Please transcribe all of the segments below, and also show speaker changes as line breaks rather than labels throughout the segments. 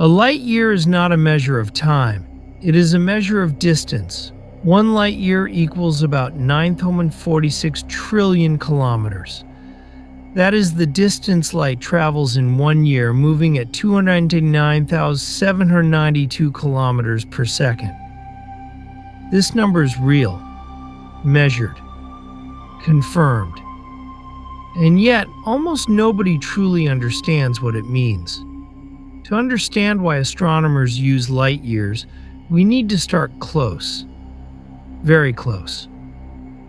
A light year is not a measure of time. It is a measure of distance. 1 light year equals about 9.46 trillion kilometers. That is the distance light travels in 1 year, moving at 299,792 kilometers per second. This number is real, measured, confirmed. And yet, almost nobody truly understands what it means. To understand why astronomers use light years, we need to start close. Very close.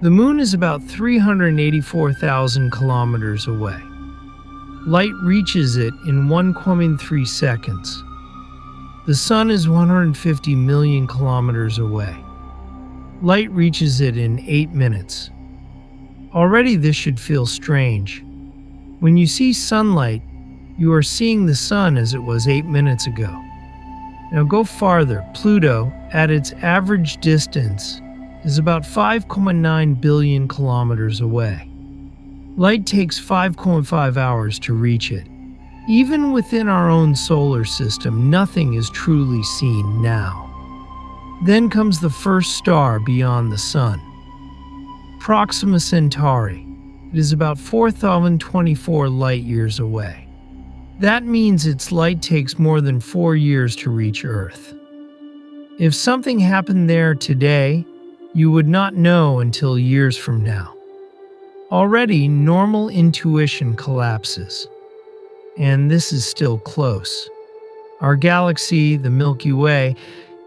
The moon is about 384,000 kilometers away. Light reaches it in 1.3 seconds. The sun is 150 million kilometers away. Light reaches it in 8 minutes. Already this should feel strange. When you see sunlight, you are seeing the sun as it was 8 minutes ago. Now go farther. Pluto, at its average distance, is about 5.9 billion kilometers away. Light takes 5.5 hours to reach it. Even within our own solar system, nothing is truly seen now. Then comes the first star beyond the sun, Proxima Centauri. It is about 4,024 light years away. That means its light takes more than 4 years to reach Earth. If something happened there today, you would not know until years from now. Already, normal intuition collapses. And this is still close. Our galaxy, the Milky Way,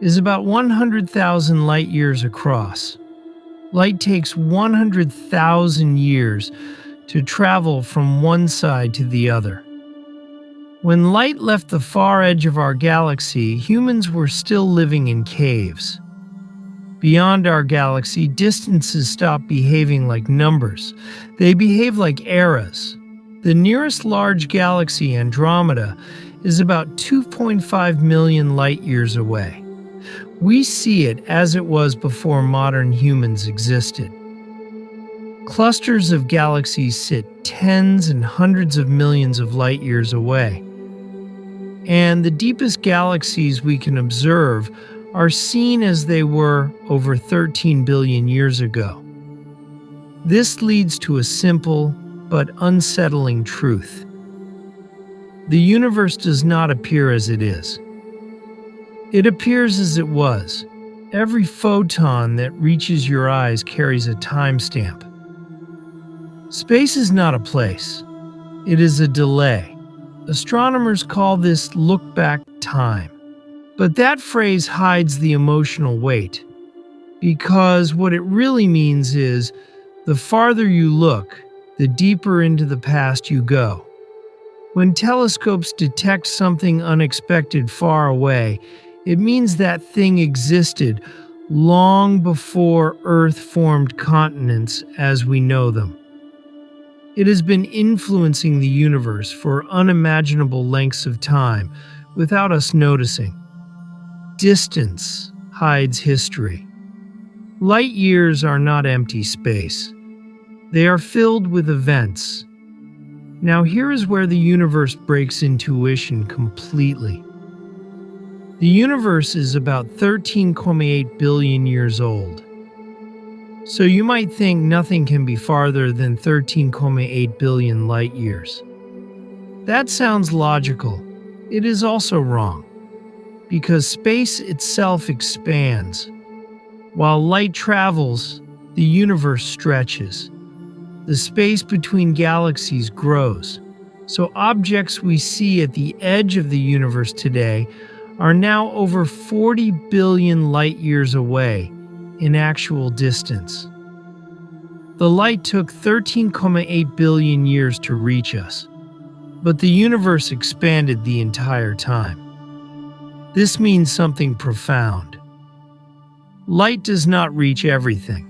is about 100,000 light years across. Light takes 100,000 years to travel from one side to the other. When light left the far edge of our galaxy, humans were still living in caves. Beyond our galaxy, distances stop behaving like numbers. They behave like eras. The nearest large galaxy, Andromeda, is about 2.5 million light years away. We see it as it was before modern humans existed. Clusters of galaxies sit tens and hundreds of millions of light years away. And the deepest galaxies we can observe are seen as they were over 13 billion years ago. This leads to a simple but unsettling truth. The universe does not appear as it is. It appears as it was. Every photon that reaches your eyes carries a timestamp. Space is not a place. It is a delay. Astronomers call this look-back time. But that phrase hides the emotional weight, because what it really means is the farther you look, the deeper into the past you go. When telescopes detect something unexpected far away, it means that thing existed long before Earth formed continents as we know them. It has been influencing the universe for unimaginable lengths of time without us noticing. Distance hides history. Light years are not empty space. They are filled with events. Now here is where the universe breaks intuition completely. The universe is about 13.8 billion years old. So you might think nothing can be farther than 13.8 billion light years. That sounds logical. It is also wrong, because space itself expands. While light travels, the universe stretches. The space between galaxies grows. So objects we see at the edge of the universe today are now over 40 billion light years away in actual distance. The light took 13.8 billion years to reach us, but the universe expanded the entire time. This means something profound. Light does not reach everything.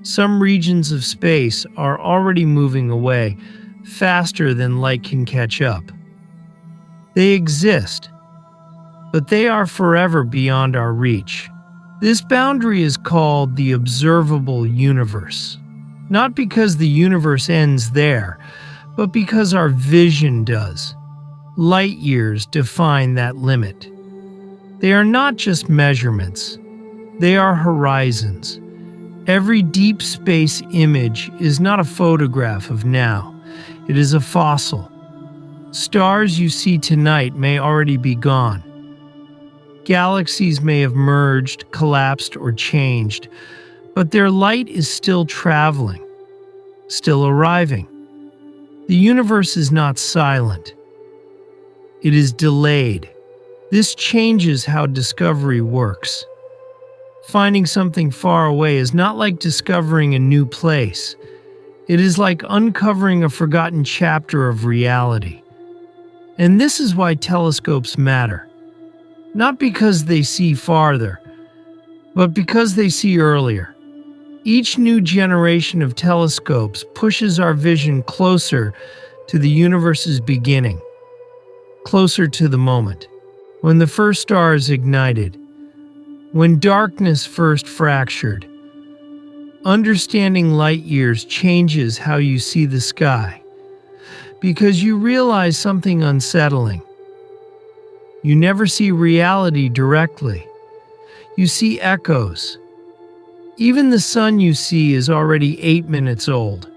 Some regions of space are already moving away faster than light can catch up. They exist, but they are forever beyond our reach. This boundary is called the observable universe, not because the universe ends there, but because our vision does. Light years define that limit. They are not just measurements, they are horizons. Every deep space image is not a photograph of now, it is a fossil. Stars you see tonight may already be gone. Galaxies may have merged, collapsed, or changed, but their light is still traveling, still arriving. The universe is not silent. It is delayed. This changes how discovery works. Finding something far away is not like discovering a new place. It is like uncovering a forgotten chapter of reality. And this is why telescopes matter. Not because they see farther, but because they see earlier. Each new generation of telescopes pushes our vision closer to the universe's beginning, closer to the moment, when the first stars ignited, when darkness first fractured. Understanding light years changes how you see the sky, because you realize something unsettling. You never see reality directly. You see echoes. Even the sun you see is already 8 minutes old.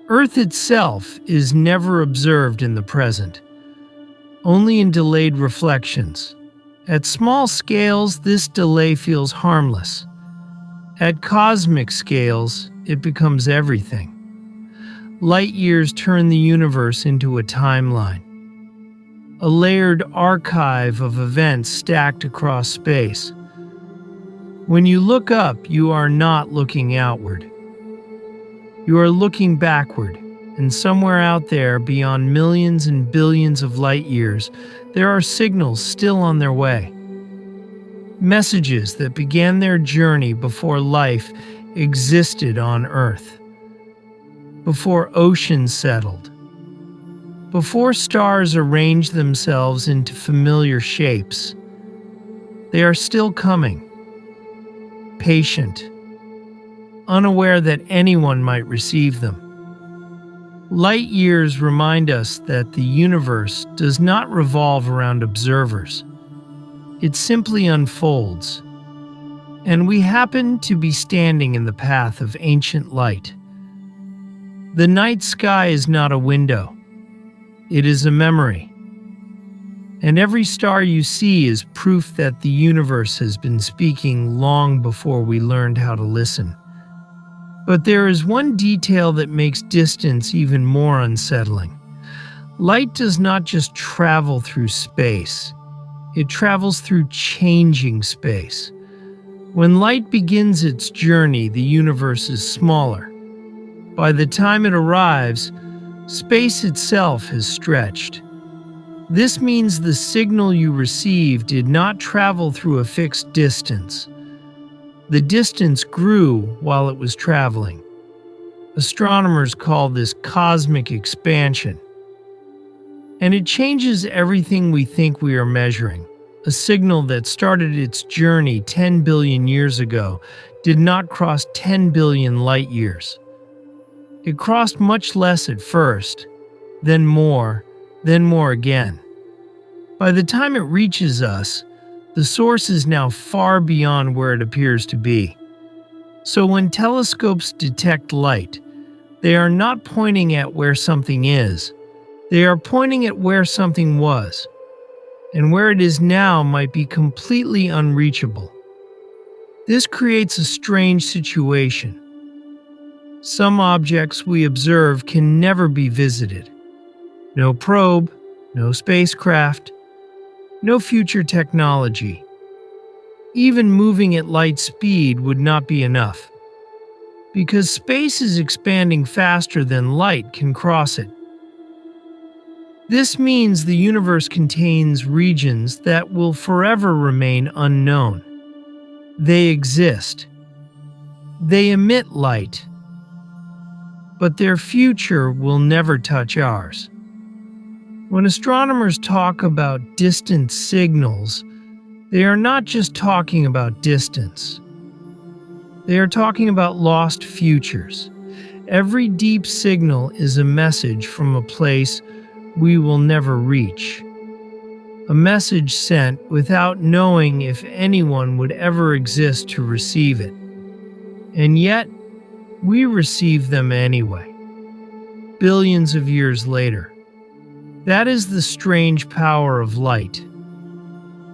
Earth itself is never observed in the present, only in delayed reflections. At small scales, this delay feels harmless. At cosmic scales, it becomes everything. Light years turn the universe into a timeline, a layered archive of events stacked across space. When you look up, you are not looking outward. You are looking backward, and somewhere out there, beyond millions and billions of light years, there are signals still on their way. Messages that began their journey before life existed on Earth, before oceans settled, before stars arranged themselves into familiar shapes. They are still coming, patient, unaware that anyone might receive them. Light years remind us that the universe does not revolve around observers. It simply unfolds, and we happen to be standing in the path of ancient light. The night sky is not a window. It is a memory. And every star you see is proof that the universe has been speaking long before we learned how to listen. But there is one detail that makes distance even more unsettling. Light does not just travel through space. It travels through changing space. When light begins its journey, the universe is smaller. By the time it arrives, space itself has stretched. This means the signal you receive did not travel through a fixed distance. The distance grew while it was traveling. Astronomers call this cosmic expansion. And it changes everything we think we are measuring. A signal that started its journey 10 billion years ago did not cross 10 billion light years. It crossed much less at first, then more again. By the time it reaches us, the source is now far beyond where it appears to be. So when telescopes detect light, they are not pointing at where something is. They are pointing at where something was, and where it is now might be completely unreachable. This creates a strange situation. Some objects we observe can never be visited. No probe, no spacecraft, no future technology. Even moving at light speed would not be enough, because space is expanding faster than light can cross it. This means the universe contains regions that will forever remain unknown. They exist. They emit light, but their future will never touch ours. When astronomers talk about distant signals, they are not just talking about distance. They are talking about lost futures. Every deep signal is a message from a place we will never reach. A message sent without knowing if anyone would ever exist to receive it. And yet, we receive them anyway, billions of years later. That is the strange power of light.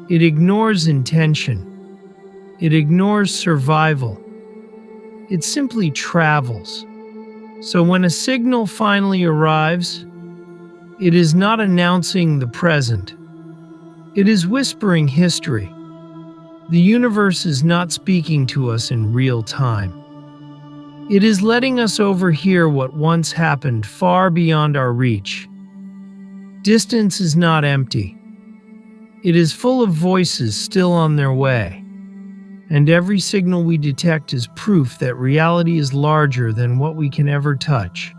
It ignores intention. It ignores survival. It simply travels. So when a signal finally arrives, it is not announcing the present. It is whispering history. The universe is not speaking to us in real time. It is letting us overhear what once happened far beyond our reach. Distance is not empty. It is full of voices still on their way. And every signal we detect is proof that reality is larger than what we can ever touch.